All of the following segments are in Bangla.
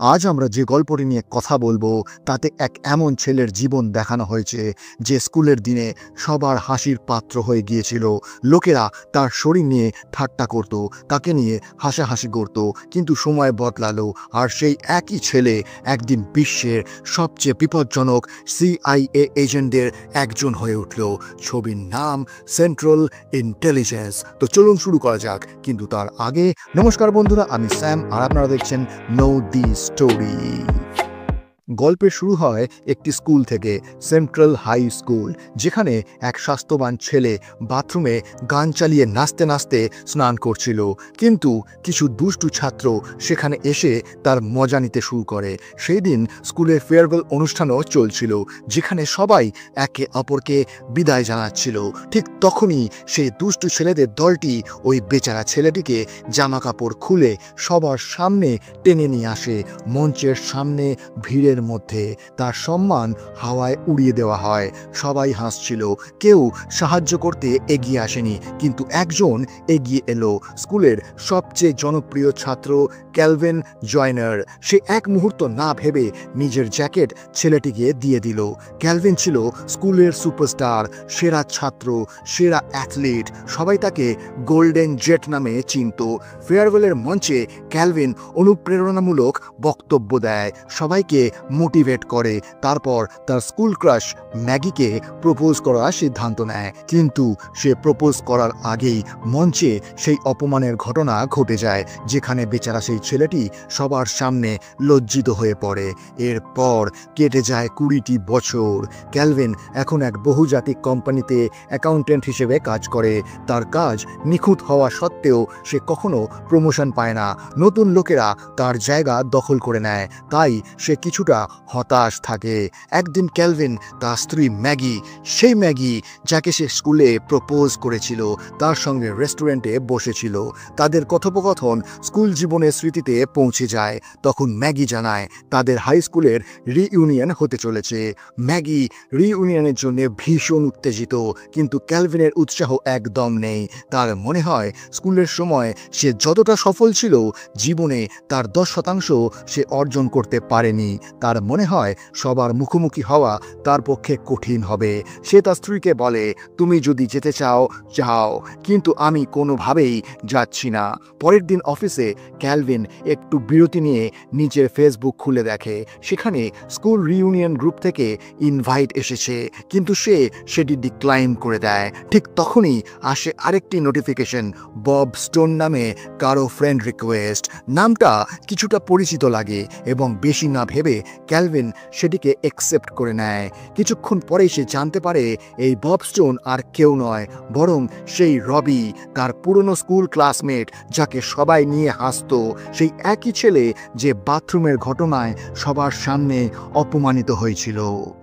আজ আমরা যে গল্পটি নিয়ে কথা বলবো তাতে এক এমন ছেলের জীবন দেখানো হয়েছে যে স্কুলের দিনে সবার হাসির পাত্র হয়ে গিয়েছিল। লোকেরা তার শরীর নিয়ে ঠাট্টা করত, তাকে নিয়ে হাসাহাসি করত, কিন্তু সময় বদলালো আর সেই একই ছেলে একদিন বিশ্বের সবচেয়ে বিপজ্জনক CIA এজেন্টদের একজন হয়ে উঠল। ছবির নাম সেন্ট্রাল ইন্টেলিজেন্স। তো চলুন শুরু করা যাক, কিন্তু তার আগে নমস্কার বন্ধুরা, আমি স্যাম আর আপনারা দেখছেন নো দি স্টোরি। গল্পের শুরু হয় একটি স্কুল থেকে, সেন্ট্রাল হাই স্কুল, যেখানে এক স্বাস্থ্যবান ছেলে বাথরুমে গান চালিয়ে নাচতে নাচতে স্নান করছিল। কিন্তু কিছু দুষ্টু ছাত্র সেখানে এসে তার মজা নিতে শুরু করে। সেই দিন স্কুলের ফেয়ারওয়েল অনুষ্ঠানও চলছিল, যেখানে সবাই একে অপরকে বিদায় জানাচ্ছিল। ঠিক তখনই সেই দুষ্টু ছেলেদের দলটি ওই বেচারা ছেলেটিকে জামা কাপড় খুলে সবার সামনে টেনে নিয়ে আসে। মঞ্চের সামনে ভিড়ের মধ্যে তার সম্মান হাওয়ায় উড়িয়ে দেওয়া হয়। সবাই হাসছিল, কেউ সাহায্য করতে এগিয়ে আসেনি, কিন্তু একজন এগিয়ে এলো, স্কুলের সবচেয়ে জনপ্রিয় ছাত্র ক্যালভিন জয়নার। সে এক মুহূর্ত না ভেবে নিজের জ্যাকেট ছেলেটিকে দিয়ে দিল। ক্যালভিন ছিল স্কুলের সুপারস্টার, সেরা ছাত্র, সেরা অ্যাথলিট। সবাই তাকে গোল্ডেন জেট নামে চিনত। ফেয়ারওয়েলের মঞ্চে ক্যালভিন অনুপ্রেরণামূলক বক্তব্য দেয়, সবাইকে মোটিভেট করে। তারপর তার স্কুল ক্রাশ ম্যাগিকে প্রপোজ করার সিদ্ধান্ত নেয়, কিন্তু সে প্রপোজ করার আগেই মঞ্চে সেই অপমানের ঘটনা ঘটে যায়, যেখানে বেচারা সেই ছেলেটি সবার সামনে লজ্জিত হয়ে পড়ে। এরপর কেটে যায় 20টি বছর। ক্যালভিন এখন এক বহুজাতিক কোম্পানিতে অ্যাকাউন্টেন্ট হিসেবে কাজ করে। তার কাজ নিখুঁত হওয়া সত্ত্বেও সে কখনো প্রমোশন পায় না। নতুন লোকেরা তার জায়গা দখল করে নেয়, তাই সে কিছুটা হতাশ থাকে। একদিন ক্যালভিন তার স্ত্রী ম্যাগি, সেই ম্যাগি যাকে সে স্কুলে প্রপোজ করেছিল, তার সঙ্গে রেস্টুরেন্টে বসেছিল। তাদের কথোপকথন স্কুল জীবনের স্মৃতিতে পৌঁছে যায়। তখন ম্যাগি জানায় তাদের হাই স্কুলের রিইউনিয়ন হতে চলেছে। ম্যাগি রিইউনিয়নের জন্য ভীষণ উত্তেজিত, কিন্তু ক্যালভিনের উৎসাহ একদম নেই। তার মনে হয় স্কুলের সময় সে যতটা সফল ছিল, জীবনে তার 10% সে অর্জন করতে পারেনি। তার মনে হয় সবার মুখোমুখি হওয়া তার পক্ষে কঠিন হবে। সে তার স্ত্রীকে বলে, তুমি যদি যেতে চাও যাও, কিন্তু আমি কোনোভাবেই যাচ্ছি না। পরের দিন অফিসে ক্যালভিন একটু বিরতি নিয়ে নিজের ফেসবুক খুলে দেখে, সেখানে স্কুল রিইউনিয়ন গ্রুপ থেকে ইনভাইট এসেছে, কিন্তু সে সেটি ডিক্লাইন করে দেয়। ঠিক তখনই আসে আরেকটি নোটিফিকেশন, বব স্টোন নামে কারো ফ্রেন্ড রিকোয়েস্ট। নামটা কিছুটা পরিচিত লাগে এবং বেশি না ভেবে ক্যালভিন সেটিকে অ্যাকসেপ্ট করে নেয়। কিছুক্ষণ পরেই সে জানতে পারে এই বব স্টোন আর কেউ নয়, বরং সেই রবি, তার পুরনো স্কুল ক্লাসমেট, যাকে সবাই নিয়ে হাসত, সেই একই ছেলে যে বাথরুমের ঘটনায় সবার সামনে অপমানিত হয়েছিল।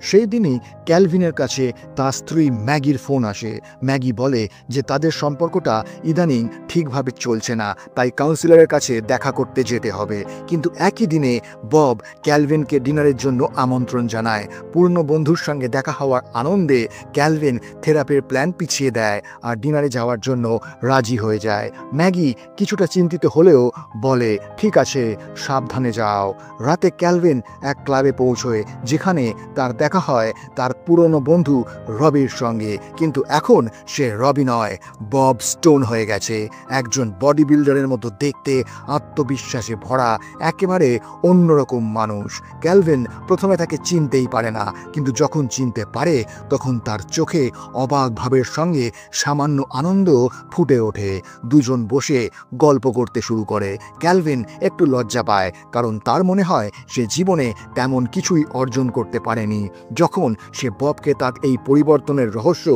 সেই দিনই ক্যালভিনের কাছে তার স্ত্রী ম্যাগির ফোন আসে। ম্যাগি বলে যে তাদের সম্পর্কটা ইদানিং ঠিকভাবে চলছে না, তাই কাউন্সিলরের কাছে দেখা করতে যেতে হবে। কিন্তু একই দিনে বব ক্যালভিনকে ডিনারের জন্য আমন্ত্রণ জানায়। পুরনো বন্ধুর সঙ্গে দেখা হওয়ার আনন্দে ক্যালভিন থেরাপির প্ল্যান পিছিয়ে দেয় আর ডিনারে যাওয়ার জন্য রাজি হয়ে যায়। ম্যাগি কিছুটা চিন্তিত হলেও বলে, ঠিক আছে, সাবধানে যাও। রাতে ক্যালভিন এক ক্লাবে পৌঁছয়, যেখানে তার দেখা হয় তার পুরনো বন্ধু রবির সঙ্গে, কিন্তু এখন সে রবি নয়, বব স্টোন হয়ে গেছে। একজন বডি বিল্ডারের মতো দেখতে, আত্মবিশ্বাসে ভরা, একেবারে অন্যরকম মানুষ। ক্যালভিন প্রথমে তাকে চিনতেই পারে না, কিন্তু যখন চিনতে পারে তখন তার চোখে অবাক ভাবের সঙ্গে সামান্য আনন্দ ফুটে ওঠে। দুজন বসে গল্প করতে শুরু করে। ক্যালভিন একটু লজ্জা পায়, কারণ তার মনে হয় সে জীবনে তেমন কিছুই অর্জন করতে পারেনি। যখন সে ববকে তার এই পরিবর্তনের রহস্য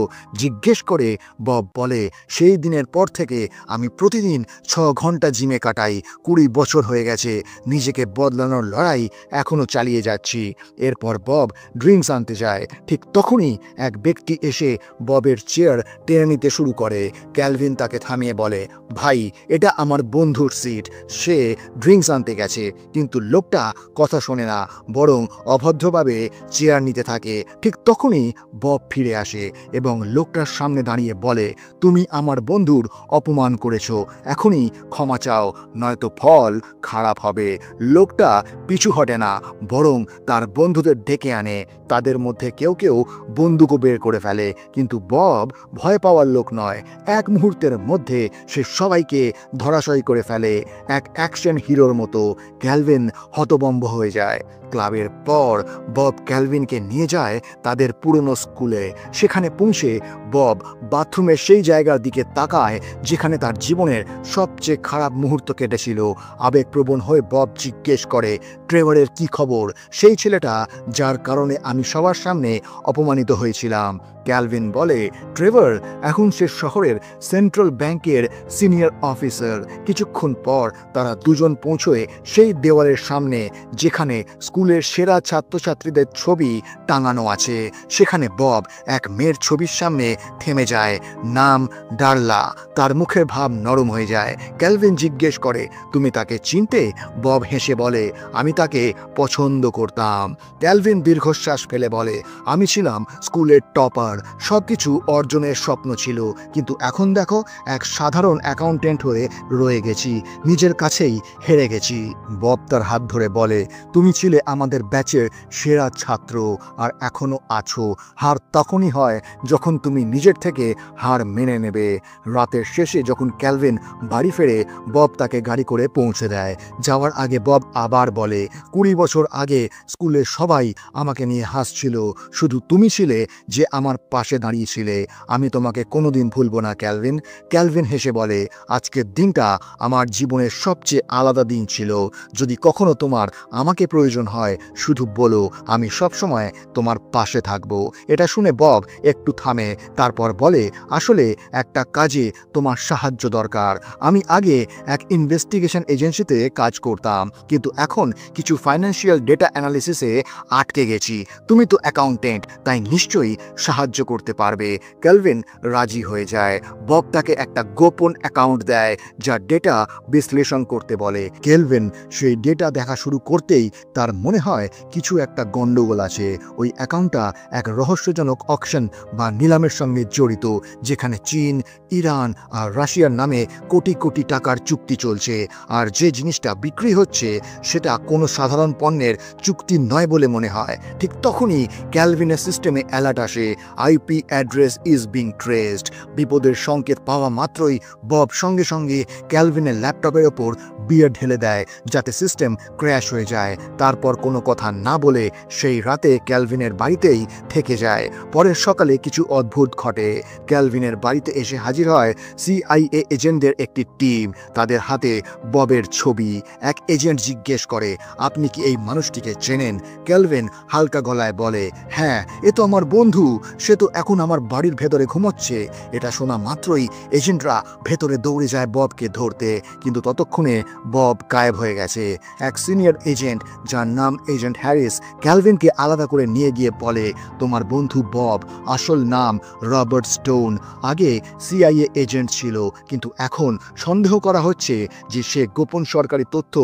জিজ্ঞেস করে, বব বলে, সেই দিনের পর থেকে আমি প্রতিদিন 6 ঘন্টা জিমে কাটাই। 20 বছর হয়ে গেছে, নিজেকে বদলানোর লড়াই এখনও চালিয়ে যাচ্ছি। এরপর বব ড্রিঙ্কস আনতে যায়। ঠিক তখনই এক ব্যক্তি এসে ববের চেয়ার টেনে নিতে শুরু করে। ক্যালভিন তাকে থামিয়ে বলে, ভাই, এটা আমার বন্ধুর সিট, সে ড্রিঙ্কস আনতে গেছে। কিন্তু লোকটা কথা শোনে না, বরং অভদ্রভাবে চেয়ার নিতে থাকে। ঠিক তখনই বব ফিরে আসে এবং লোকটার সামনে দাঁড়িয়ে বলে, তুমি আমার বন্ধুর অপমান করেছো, এখনই ক্ষমা চাও, নয়তো ফল খারাপ হবে। লোকটা পিছু হটে না, বরং তার বন্ধুদের ডেকে আনে। তাদের মধ্যে কেউ কেউ বন্দুকও বের করে ফেলে, কিন্তু বব ভয় পাওয়ার লোক নয়। এক মুহূর্তের মধ্যে সে সবাইকে ধরাশয়ী করে ফেলে, এক অ্যাকশন হিরোর মতো। ক্যালভিন হতভম্ব হয়ে যায়। ক্লাবের পর বব ক্যালভিনকে নিয়ে যায় তাদের পুরনো স্কুলে। সেখানে পৌঁছে বব বাথরুমের সেই জায়গার দিকে তাকায় যেখানে তার জীবনের সবচেয়ে খারাপ মুহূর্ত কেটেছিল। আবেগপ্রবণ হয়ে বব জিজ্ঞেস করে, ট্রেভারের কি খবর? সেই ছেলেটা যার কারণে আমি সবার সামনে অপমানিত হয়েছিলাম। ক্যালভিন বলে, ট্রেভার এখন সে শহরের সেন্ট্রাল ব্যাংকের সিনিয়র অফিসার। কিছুক্ষণ পর তারা দুজন পৌঁছয় সেই দেওয়ালের সামনে যেখানে স্কুলের সেরা ছাত্রছাত্রীদের ছবি টাঙানো আছে। সেখানে বব এক মেয়ের ছবির সামনে থেমে যায়, নাম ডার্লা। তার মুখের ভাব নরম হয়ে যায়। ক্যালভিন জিজ্ঞেস করে, তুমি তাকে চিনতে? বব হেসে বলে, আমি তাকে পছন্দ করতাম। ক্যালভিন দীর্ঘশ্বাস ফেলে বলে, আমি ছিলাম স্কুলের টপার, সবকিছু অর্জনের স্বপ্ন ছিল, কিন্তু এখন দেখো, এক সাধারণ অ্যাকাউন্টেন্ট হয়ে রয়ে গেছি, নিজের কাছেই হেরে গেছি। বব তার হাত ধরে বলে, তুমি ছিলে আমাদের ব্যাচের সেরা ছাত্র, আর এখনো আছো। হার তখনই হয় যখন তুমি নিজের থেকে হার মেনে নেবে। রাতের শেষে যখন ক্যালভিন বাড়ি ফেরে, বব তাকে গাড়ি করে পৌঁছে দেয়। যাওয়ার আগে বব আবার বলে, 20 বছর আগে স্কুলে সবাই আমাকে নিয়ে হাসছিল, শুধু তুমি ছিলে যে আমার পাশে দাঁড়িয়েছিলে। আমি তোমাকে কোনোদিন ভুলব না ক্যালভিন। ক্যালভিন হেসে বলে, আজকের দিনটা আমার জীবনের সবচেয়ে আলাদা দিন ছিল। যদি কখনো তোমার আমাকে প্রয়োজন হয়, শুধু বলো, আমি সবসময় তোমার পাশে থাকবো। এটা শুনে বব একটু থামে, তারপর বলে, আসলে একটা কাজে তোমার সাহায্য দরকার। আমি আগে এক ইনভেস্টিগেশন এজেন্সিতে কাজ করতাম, কিন্তু এখন কিছু ফাইন্যান্সিয়াল ডেটা অ্যানালিসিসে আটকে গেছি। তুমি তো অ্যাকাউন্টেন্ট, তাই নিশ্চয়ই সাহায্য করতে পারবে। ক্যালভিন রাজি হয়ে যায়। বব তাকে একটা গোপন অ্যাকাউন্ট দেয় যা ডেটা বিশ্লেষণ করতে বলে। ক্যালভিন সেই ডেটা দেখা শুরু করতেই তার মনে হয় কিছু একটা গন্ডগোল আছে। ওই অ্যাকাউন্টটা এক রহস্যজনক অকশন বা নিলামের সঙ্গে জড়িত, যেখানে চীন, ইরান আর রাশিয়ার নামে কোটি কোটি টাকার চুক্তি চলছে। আর যে জিনিসটা বিক্রি হচ্ছে সেটা কোনো সাধারণ পণ্যের চুক্তি নয় বলে মনে হয়। ঠিক তখনই ক্যালভিনের সিস্টেমে অ্যালার্ট আসে, IP address is being traced. বিপদের সংকেত পাওয়া মাত্রই বব সঙ্গে সঙ্গে ক্যালভিনের ল্যাপটপের ওপর বিয়ার ঢেলে দেয় যাতে সিস্টেম ক্র্যাশ হয়ে যায়। তারপর কোনো কথা না বলে সেই রাতে ক্যালভিনের বাড়িতেই থেকে যায়। পরের সকালে কিছু অদ্ভুত ঘটে। ক্যালভিনের বাড়িতে এসে হাজির হয় সিআইএ এজেন্টদের একটি টিম। তাদের হাতে ববের ছবি। এক এজেন্ট জিজ্ঞেস করে, আপনি কি এই মানুষটিকে চেনেন? ক্যালভিন হালকা গলায় বলে, হ্যাঁ, এ তো আমার বন্ধু, সে তো এখন আমার বাড়ির ভেতরে ঘুমোচ্ছে। এটা শোনা মাত্রই এজেন্টরা ভেতরে দৌড়ে যায় ববকে ধরতে, কিন্তু ততক্ষণে বব গায়েব হয়ে গেছে। এক সিনিয়র এজেন্ট, যার নাম এজেন্ট হ্যারিস, ক্যালভিনকে আলাদা করে নিয়ে গিয়ে বলে, তোমার বন্ধু বব, আসল নাম রবার্ট স্টোন, আগে সিআইএ এজেন্ট ছিল, কিন্তু এখন সন্দেহ করা হচ্ছে যে সে গোপন সরকারি তথ্য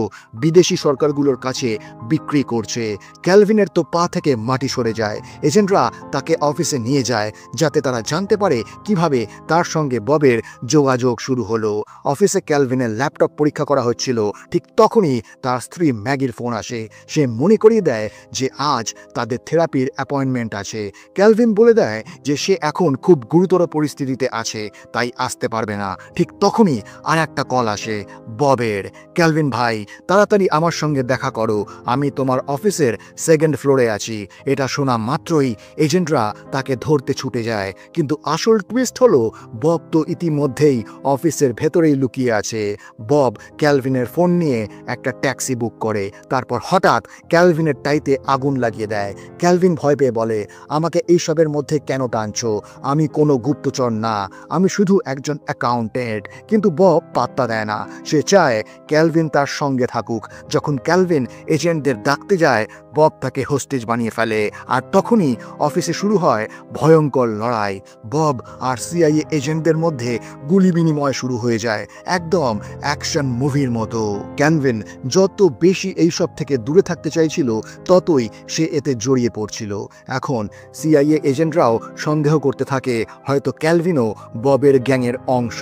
বিদেশি সরকারগুলোর কাছে বিক্রি করছে। ক্যালভিনের তো পা থেকে মাটি সরে যায়। এজেন্টরা তাকে অফিসে নিয়ে যায় যাতে তারা জানতে পারে কিভাবে তার সঙ্গে ববের যোগাযোগ শুরু হলো। অফিসে ক্যালভিনের ল্যাপটপ পরীক্ষা করা হচ্ছিল। ঠিক তখনই তার স্ত্রী ম্যাগির ফোন আসে। সে মনে করিয়ে দেয় যে আজ তাদের থেরাপির অ্যাপয়েন্টমেন্ট আছে। ক্যালভিন বলে দেয় যে সে এখন খুব গুরুতর পরিস্থিতিতে আছে, তাই আসতে পারবে না। ঠিক তখনই আর একটা কল আসে ববের। ক্যালভিন ভাই, তাড়াতাড়ি আমার সঙ্গে দেখা করো, আমি তোমার অফিসের সেকেন্ড ফ্লোরে আছি। এটা শোনা মাত্রই এজেন্টরা তাকে ধরতে ছুটে যায়, কিন্তু আসল টুইস্ট হলো বব তো ইতিমধ্যেই অফিসের ভেতরেই লুকিয়ে আছে। বব ক্যালভিনের ফোন নিয়ে একটা ট্যাক্সি বুক করে, তারপর হঠাৎ ক্যালভিনের টাইতে আগুন লাগিয়ে দেয়। ক্যালভিন ভয় পেয়ে বলে, আমাকে এইসবের মধ্যে কেন টানছো? আমি কোনো গুপ্তচর না, আমি শুধু একজন অ্যাকাউন্টেন্ট। কিন্তু বব পাত্তা দেয় না। সে চায় ক্যালভিন তার সঙ্গে থাকুক। যখন ক্যালভিন এজেন্টদের ডাকতে যায়, বব তাকে হোস্টেজ বানিয়ে ফেলে। আর তখনই অফিসে শুরু হয় ভয়ঙ্কর লড়াই। বব আর সিআইএ এজেন্টদের মধ্যে গুলি বিনিময় শুরু হয়ে যায়, একদম অ্যাকশন মুভির মতো। ক্যালভিন যত বেশি এইসব থেকে দূরে থাকতে চাইছিল, ততই সে এতে জড়িয়ে পড়ছিল। এখন সিআইএ এজেন্টরাও সন্দেহ করতে থাকে হয়তো ক্যালভিনও ববের গ্যাংয়ের অংশ।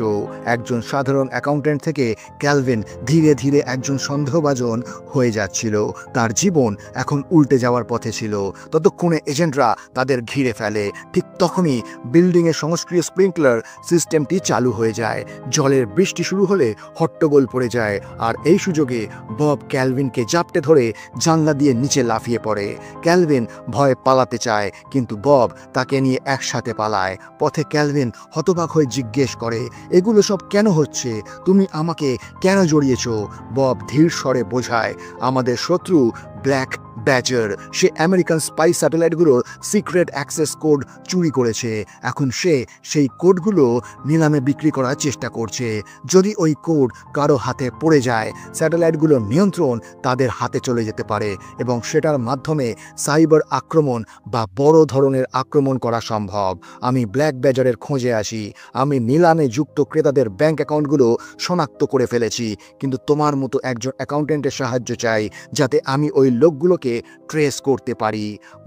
একজন সাধারণ অ্যাকাউন্ট্যান্ট থেকে ক্যালভিন ধীরে ধীরে একজন সন্দেহভাজন হয়ে যাচ্ছিল। তার জীবন এখন উল্টে যাওয়ার পথে ছিল। ততক্ষণে এজেন্টরা তাদের ঘিরে ফেলে। ঠিক তখনই বিল্ডিংয়ের সংস্ক্রিয় স্প্রিংকলার সিস্টেমটি চালু হয়ে যায়। জলের বৃষ্টি শুরু হলে হট্টগোল পড়ে যায়, আর এই সুযোগে বব ক্যালভিনকে জাপটে ধরে জানলা দিয়ে নিচে লাফিয়ে পড়ে। ক্যালভিন ভয়ে পালাতে চায়, কিন্তু বব তাকে নিয়ে একসাথে পালায়। পথে ক্যালভিন হতবাক হয়ে জিজ্ঞেস করে, এগুলো সব কেন হচ্ছে? তুমি আমাকে কেন জড়িয়েছ? বব ধীর স্বরে বোঝায়, আমাদের শত্রু ব্ল্যাক ব্যাজার। সে আমেরিকান স্পাই স্যাটেলাইটগুলোর সিক্রেট অ্যাক্সেস কোড চুরি করেছে। এখন সে সেই কোডগুলো নিলামে বিক্রি করার চেষ্টা করছে। যদি ওই কোড কারো হাতে পড়ে যায়, স্যাটেলাইটগুলোর নিয়ন্ত্রণ তাদের হাতে চলে যেতে পারে এবং সেটার মাধ্যমে সাইবার আক্রমণ বা বড় ধরনের আক্রমণ করা সম্ভব। আমি ব্ল্যাক ব্যাজারের খোঁজে আসি। আমি নিলামে যুক্ত ক্রেতাদের ব্যাংক অ্যাকাউন্টগুলো শনাক্ত করে ফেলেছি, কিন্তু তোমার মতো একজন অ্যাকাউন্ট্যান্টের সাহায্য চাই, যাতে আমি ওই লোকগুলোকে ট্রেস করতে পারি।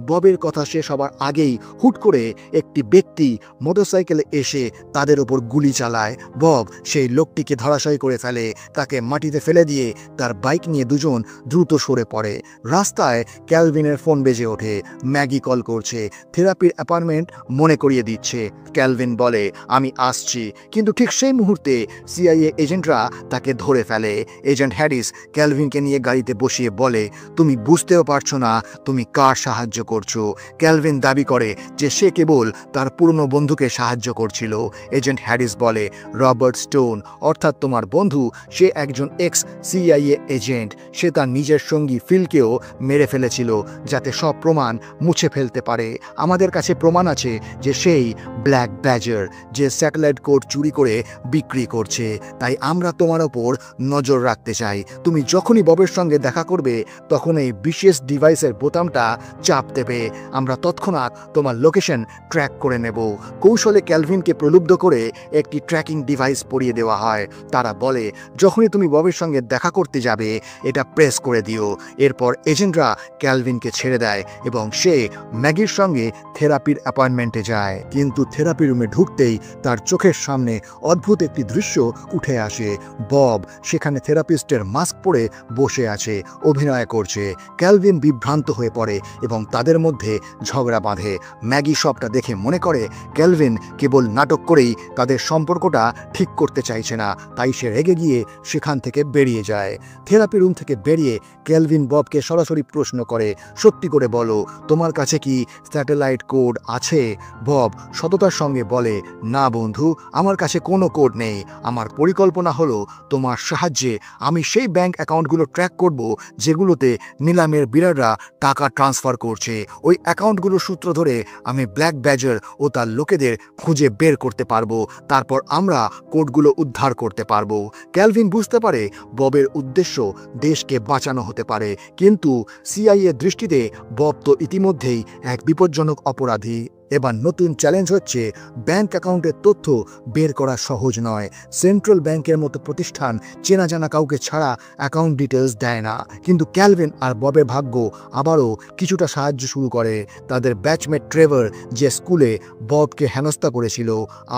ববের কথা শেষ হবার আগেই হুট করে একটি ব্যক্তি মোটরসাইকেলে এসে তাদের ওপর গুলি চালায়। বব সেই লোকটিকে ধরাশায়ী করে ফেলে, তাকে মাটিতে ফেলে দিয়ে তার বাইক নিয়ে দুজন দ্রুত সরে পড়ে। রাস্তায় ক্যালভিনের ফোন বেজে ওঠে। ম্যাগি কল করছে, থেরাপির অ্যাপয়েন্টমেন্ট মনে করিয়ে দিচ্ছে। ক্যালভিন বলে, আমি আসছি, কিন্তু ঠিক সেই মুহূর্তে সিআইএ এজেন্টরা তাকে ধরে ফেলে। এজেন্ট হ্যারিস ক্যালভিনকে নিয়ে গাড়িতে বসিয়ে বলে, তুমি বুঝতেও পারছো না তুমি কার সাহায্য করছো। ক্যালভিন দাবি করে যে সে কেবল তার পুরনো বন্ধুকে সাহায্য করছিল। এজেন্ট হ্যারিস বলে, রবার্ট স্টোন, অর্থাৎ তোমার বন্ধু, সে একজন এক্স সিআইএ এজেন্ট। সে তার নিজের সঙ্গী ফিলকেও মেরে ফেলেছিল যাতে সব প্রমাণ মুছে ফেলতে পারে। আমাদের কাছে প্রমাণ আছে যে সেই ব্ল্যাক ব্যাজার যে স্যাটেলাইট কোড চুরি করে বিক্রি করছে। তাই আমরা তোমার ওপর নজর রাখতে চাই। তুমি যখনই ববের সঙ্গে দেখা করবে, তখন এই বিশেষ ডিভাইসের বোতামটা চাপ দেবে। আমরা তৎক্ষণাৎ তোমার লোকেশন ট্র্যাক করে নেব। কৌশলে ক্যালভিনকে প্রলুব্ধ করে একটি ট্র্যাকিং ডিভাইস পরিয়ে দেওয়া হয়। তারা বলে, যখনই তুমি ববের সঙ্গে দেখা করতে যাবে, এটা প্রেস করে দিও। এরপর এজেন্টরা ক্যালভিনকে ছেড়ে দেয় এবং সে ম্যাগির সঙ্গে থেরাপির অ্যাপয়েন্টমেন্টে যায়। কিন্তু থেরাপি রুমে ঢুকতেই তার চোখের সামনে অদ্ভুত একটি দৃশ্য উঠে আসে। বব সেখানে থেরাপিস্টের মাস্ক পরে বসে আছে, অভিনয় করছে। ক্যালভিন বিভ্রান্ত হয়ে পড়ে এবং তাদের মধ্যে ঝগড়া বাঁধে। ম্যাগি সবটা দেখে মনে করে ক্যালভিন কেবল নাটক করেই তাদের সম্পর্কটা ঠিক করতে চাইছে না, তাই সে রেগে গিয়ে সেখান থেকে বেরিয়ে যায়। থেরাপি রুম থেকে বেরিয়ে ক্যালভিন ববকে সরাসরি প্রশ্ন করে, সত্যি করে বলো, তোমার কাছে কি স্যাটেলাইট কোড আছে? বব সততার সঙ্গে বলে, না বন্ধু, আমার কাছে কোনো কোড নেই। আমার পরিকল্পনা হলো তোমার সাহায্যে আমি সেই ব্যাংক অ্যাকাউন্টগুলো ট্র্যাক করব যেগুলোতে নিলামের বিরাটরা টাকা ট্রান্সফার করছে। ওই অ্যাকাউন্টগুলোর সূত্র ধরে আমি ব্ল্যাক ব্যাজার ও তার লোকেদের খুঁজে বের করতে পারবো। তারপর আমরা কোডগুলো উদ্ধার করতে পারবো। ক্যালভিন বুঝতে পারে ববের উদ্দেশ্য দেশকে বাঁচানো হতে পারে, কিন্তু সিআইএ দৃষ্টিতে বব তো ইতিমধ্যেই এক বিপজ্জনক অপরাধী। এবার নতুন চ্যালেঞ্জ হচ্ছে, ব্যাংক অ্যাকাউন্টের তথ্য বের করা সহজ নয়। সেন্ট্রাল ব্যাংকের মতো প্রতিষ্ঠান চেনা জানা কাউকে ছাড়া অ্যাকাউন্ট ডিটেলস দেয় না। কিন্তু ক্যালভিন আর ববের ভাগ্য আবারও কিছুটা সাহায্য শুরু করে। তাদের ব্যাচমেট ট্রেভার, যে স্কুলে ববকে হেনস্থা করেছিল,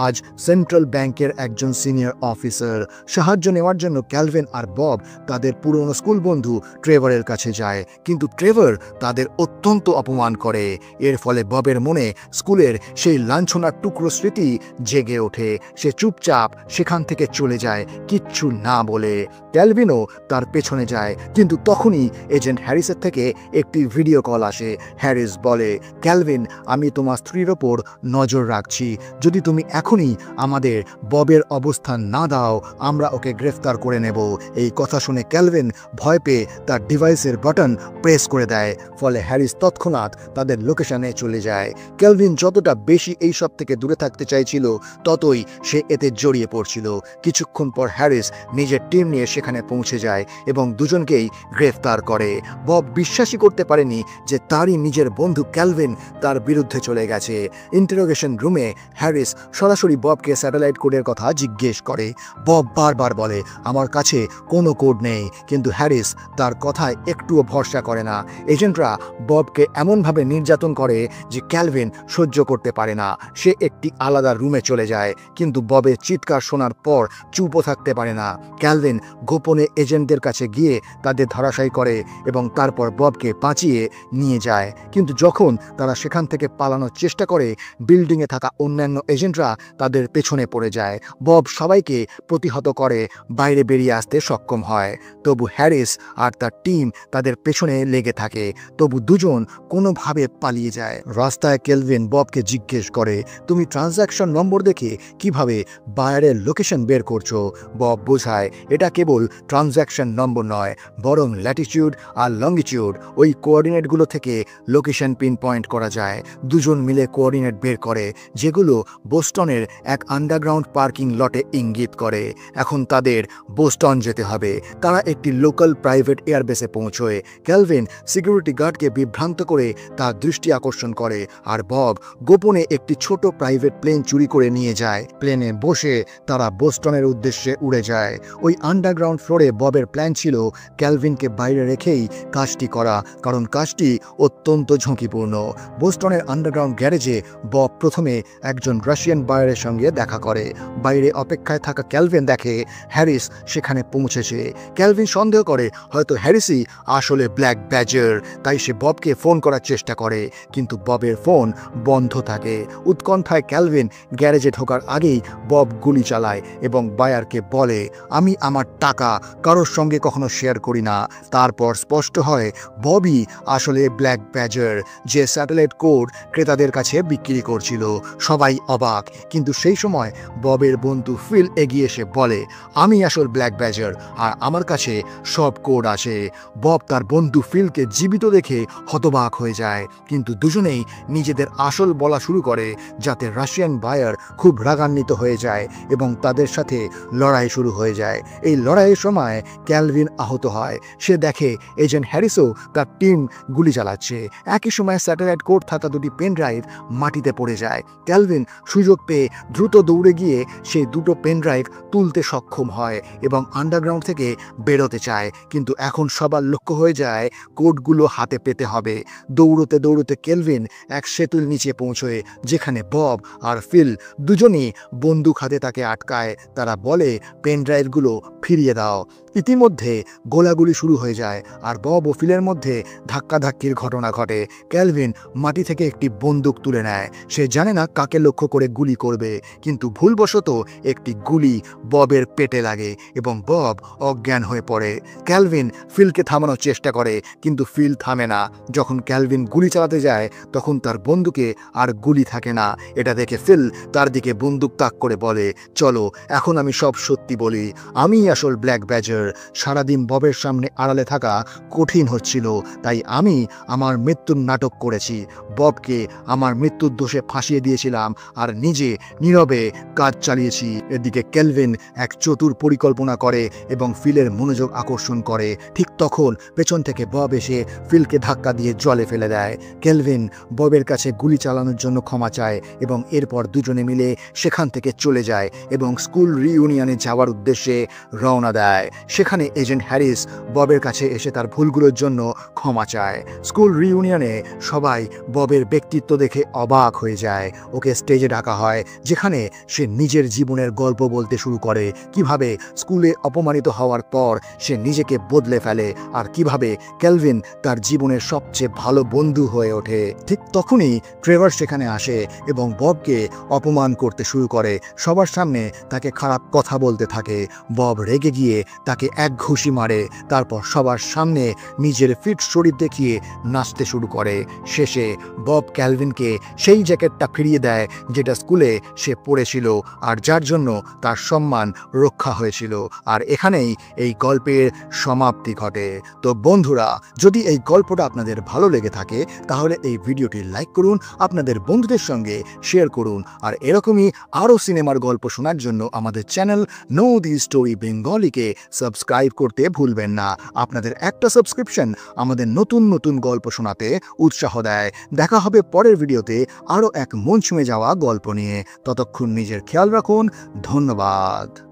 আজ সেন্ট্রাল ব্যাংকের একজন সিনিয়র অফিসার। সাহায্য নেওয়ার জন্য ক্যালভিন আর বব তাদের পুরনো স্কুল বন্ধু ট্রেভারের কাছে যায়, কিন্তু ট্রেভার তাদের অত্যন্ত অপমান করে। এর ফলে ববের মনে স্কুলের সেই লাঞ্ছনার টুকরো স্মৃতি জেগে ওঠে। সে চুপচাপ সেখান থেকে চলে যায়, কিচ্ছু না বলে। ক্যালভিনও তার পেছনে যায়, কিন্তু তখনই এজেন্ট হ্যারিসের থেকে একটি ভিডিও কল আসে। হ্যারিস বলে, ক্যালভিন, আমি তোমার স্ত্রীর ওপর নজর রাখছি। যদি তুমি এখনই আমাদের ববের অবস্থান না দাও, আমরা ওকে গ্রেফতার করে নেব। এই কথা শুনে ক্যালভিন ভয় পেয়ে তার ডিভাইসের বাটন প্রেস করে দেয়। ফলে হ্যারিস তৎক্ষণাৎ তাদের লোকেশনে চলে যায়। ক্যালভিন যতটা বেশি এই সব থেকে দূরে থাকতে চাইছিল, ততই সে এতে জড়িয়ে পড়ছিল। কিছুক্ষণ পর হ্যারিস নিজের টিম নিয়ে সেখানে পৌঁছে যায় এবং দুজনকেই গ্রেফতার করে। বব বিশ্বাসই করতে পারেনি যে তারই নিজের বন্ধু ক্যালভিন তার বিরুদ্ধে চলে গেছে। ইন্টারোগেশন রুমে হ্যারিস সরাসরি ববকে স্যাটেলাইট কোডের কথা জিজ্ঞেস করে। বব বারবার বলে, আমার কাছে কোনো কোড নেই, কিন্তু হ্যারিস তার কথায় একটুও ভরসা করে না। এজেন্টরা ববকে এমনভাবে নির্যাতন করে যে ক্যালভিন সহ্য করতে পারে না। সে একটি আলাদা রুমে চলে যায়, কিন্তু ববের চিৎকার শোনার পর চুপও থাকতে পারে না। ক্যালভিন গোপনে এজেন্টদের কাছে গিয়ে তাদের ধরাশায়ী করে এবং তারপর ববকে বাঁচিয়ে নিয়ে যায়। কিন্তু যখন তারা সেখান থেকে পালানোর চেষ্টা করে, বিল্ডিংয়ে থাকা অন্যান্য এজেন্টরা তাদের পেছনে পড়ে যায়। বব সবাইকে প্রতিহত করে বাইরে বেরিয়ে আসতে সক্ষম হয়। তবু হ্যারিস আর তার টিম তাদের পেছনে লেগে থাকে। তবু দুজন কোনোভাবে পালিয়ে যায়। রাস্তায় কেলভিন ববকে জিজ্ঞেস করে, তুমি ট্রানজ্যাকশন নম্বর দেখে কিভাবে বায়ারের লোকেশন বের করছো? বব বোঝায়, এটা কেবল ট্রানজ্যাকশন নম্বর নয়, বরং ল্যাটিটিউড আর লঙ্গিটিউড, ওই কোঅর্ডিনেটগুলো থেকে লোকেশন পিন পয়েন্ট করা যায়। দুজন মিলে কোঅর্ডিনেট বের করে, যেগুলো বোস্টনের এক আন্ডারগ্রাউন্ড পার্কিং লটে ইঙ্গিত করে। এখন তাদের বোস্টন যেতে হবে। তারা একটি লোকাল প্রাইভেট এয়ারবেসে পৌঁছয়। ক্যালভিন সিকিউরিটি গার্ডকে বিভ্রান্ত করে তার দৃষ্টি আকর্ষণ করে, আর বব গোপনে একটি ছোট প্রাইভেট প্লেন চুরি করে নিয়ে যায়। প্লেনে বসে তারা বোস্টনের উদ্দেশ্যে উড়ে যায়। ওই আন্ডারগ্রাউন্ড ফ্লোরে ববের প্ল্যান ছিল ক্যালভিনকে বাইরে রেখেই কাজটি করা, কারণ কাজটি অত্যন্ত ঝুঁকিপূর্ণ। বোস্টনের আন্ডারগ্রাউন্ড গ্যারেজে বব প্রথমে একজন রাশিয়ান বায়ারের সঙ্গে দেখা করে। বাইরে অপেক্ষায় থাকা ক্যালভিন দেখে হ্যারিস সেখানে পৌঁছেছে। ক্যালভিন সন্দেহ করে হয়তো হ্যারিসই আসলে ব্ল্যাক ব্যাজার, তাই সে ববকে ফোন করার চেষ্টা করে, কিন্তু ববের ফোন বন্ধ থাকে। উৎকণ্ঠায় ক্যালভিন গ্যারেজে ঢোকার আগেই বব গুলি চালায় এবং বায়ারকে বলে, আমি আমার টাকা কারোর সঙ্গে কখনো শেয়ার করি না। তারপর স্পষ্ট হয় ববই আসলে ব্ল্যাক ব্যাজার, যে স্যাটেলাইট কোড ক্রেতাদের কাছে বিক্রি করছিল। সবাই অবাক, কিন্তু সেই সময় ববের বন্ধু ফিল এগিয়ে এসে বলে, আমি আসল ব্ল্যাক ব্যাজার আর আমার কাছে সব কোড আছে। বব তার বন্ধু ফিলকে জীবিত দেখে হতবাক হয়ে যায়, কিন্তু দুজনেই নিজেদের আসল বলা শুরু করে, যাতে রাশিয়ান বায়ার খুব রাগান্বিত হয়ে যায় এবং তাদের সাথে লড়াই শুরু হয়ে যায়। এই লড়াইয়ের সময় ক্যালভিন আহত হয়। সে দেখে এজেন্ট হ্যারিসও তার টিম গুলি চালাচ্ছে। একই সময় স্যাটেলাইট কোড থাকা দুটি পেন ড্রাইভ মাটিতে পড়ে যায়। ক্যালভিন সুযোগ পেয়ে দ্রুত দৌড়ে গিয়ে সেই দুটো পেন ড্রাইভ তুলতে সক্ষম হয় এবং আন্ডারগ্রাউন্ড থেকে বেরোতে চায়, কিন্তু এখন সবার লক্ষ্য হয়ে যায় কোডগুলো হাতে পেতে হবে। দৌড়তে দৌড়তে ক্যালভিন এক সেতুর নিচে পৌঁছয়, যেখানে বব আর ফিল দুজনই বন্দুক হাতে তাকে আটকায়। তারা বলে, পেন ড্রাইভগুলো ফিরিয়ে দাও। ইতিমধ্যে গোলাগুলি শুরু হয়ে যায় আর বব ও ফিলের মধ্যে ধাক্কাধাক্কির ঘটনা ঘটে। ক্যালভিন মাটি থেকে একটি বন্দুক তুলে নেয়। সে জানে না কাকে লক্ষ্য করে গুলি করবে, কিন্তু ভুলবশত একটি গুলি ববের পেটে লাগে এবং বব অজ্ঞান হয়ে পড়ে। ক্যালভিন ফিলকে থামানোর চেষ্টা করে, কিন্তু ফিল থামে না। যখন ক্যালভিন গুলি চালাতে যায়, তখন তার বন্দুকে আর গুলি থাকে না। এটা দেখে ফিল তার দিকে বন্দুক তাক করে বলে, চলো এখন আমি সব সত্যি বলি, আমিই আসল ব্ল্যাক ব্যাজার। সারাদিন ববের সামনে আড়ালে থাকা কঠিন হচ্ছিল, তাই আমি আমার মৃত্যুর নাটক করেছি। ববকে আমার মৃত্যুর দোষে ফাঁসিয়ে দিয়েছিলাম আর নিজে নীরবে কাজ চালিয়েছি। এদিকে ক্যালভিন এক চতুর পরিকল্পনা করে এবং ফিলের মনোযোগ আকর্ষণ করে। ঠিক তখন পেছন থেকে বব এসে ফিলকে ধাক্কা দিয়ে জলে ফেলে দেয়। ক্যালভিন ববের কাছে গুলি চালানোর জন্য ক্ষমা চায় এবং এরপর দুজনে মিলে সেখান থেকে চলে যায় এবং স্কুল রিইউনিয়নে যাওয়ার উদ্দেশ্যে রওনা দেয়। সেখানে এজেন্ট হ্যারিস ববের কাছে এসে তার ভুলগুলোর জন্য ক্ষমা চায়। স্কুল রিইউনিয়নে সবাই ববের ব্যক্তিত্ব দেখে অবাক হয়ে যায়। ওকে স্টেজে ডাকা হয়, যেখানে সে নিজের জীবনের গল্প বলতে শুরু করে, কিভাবে স্কুলে অপমানিত হওয়ার পর সে নিজেকে বদলে ফেলে আর কিভাবে ক্যালভিন তার জীবনের সবচেয়ে ভালো বন্ধু হয়ে ওঠে। ঠিক তখনই ট্রেভার সেখানে আসে এবং ববকে অপমান করতে শুরু করে। সবার সামনে তাকে খারাপ কথা বলতে থাকে। বব রেগে গিয়ে তাকে এক ঘুষি মারে, তারপর সবার সামনে নিজের ফিট শরীর দেখিয়ে নাচতে শুরু করে। শেষে বব ক্যালভিনকে সেই জ্যাকেটটা ফিরিয়ে দেয় যেটা স্কুলে সে পরেছিল আর যার জন্য তার সম্মান রক্ষা হয়েছিল। আর এখানেই এই গল্পের সমাপ্তি ঘটে। তো বন্ধুরা, যদি এই গল্পটা আপনাদের ভালো লেগে থাকে তাহলে এই ভিডিওটি লাইক করুন, আপনাদের বন্ধুদের সঙ্গে শেয়ার করুন, আর এরকমই আরও সিনেমার গল্প শোনার জন্য আমাদের চ্যানেল নো দি স্টোরি বেঙ্গলিকে সাবস্ক্রাইব করতে ভুলবেন না। আপনাদের একটা সাবস্ক্রিপশন আমাদের নতুন নতুন গল্প শোনাতে উৎসাহ দেয়। দেখা হবে পরের ভিডিওতে আরও এক মন ছুঁয়ে যাওয়া গল্প নিয়ে। ততক্ষণ নিজের খেয়াল রাখুন। ধন্যবাদ।